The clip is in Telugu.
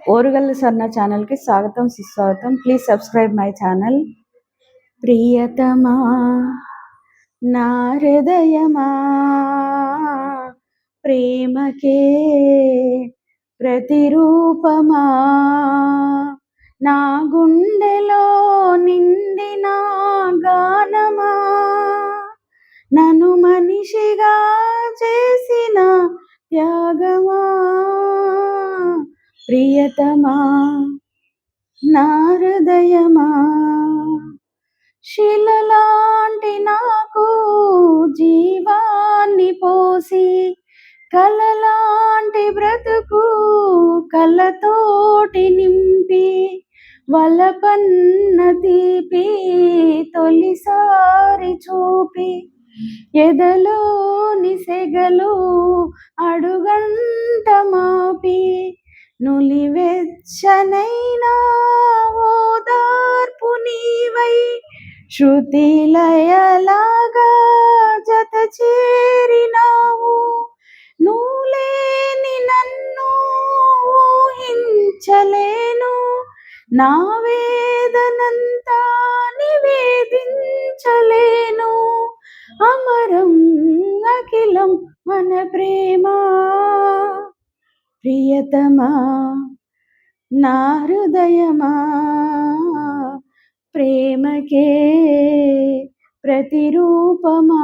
ఓరుగల్లు సర్ణ ఛానల్‌కి స్వాగతం, సుస్వాగతం. Please subscribe my channel. ప్రియతమా నా హృదయమా ప్రేమకే ప్రతిరూపమా నా గుండెలో నిండిన గానమా నన్ను మనిషిగా చేసిన త్యాగమా ప్రియతమా నా హృదయమా శిలలాంటి నాకు జీవాన్ని పోసి కలలాంటి బ్రతుకు కలతోటి నింపి వలపన్న తీపి తొలిసారి చూపి ఎదలోని సెగలు అడుగంట మాపి నులివెచ్చనైనా ఓదార్పు నీవై శృతిలయలాగా జత చేరినావు నువ్వులేని నన్ను ఊహించలేను నా వేదనంతా నివేదించలేను అమరం అఖిలం మన ప్రేమ ప్రియతమా నా హృదయమా ప్రేమకే ప్రతిరూపమా.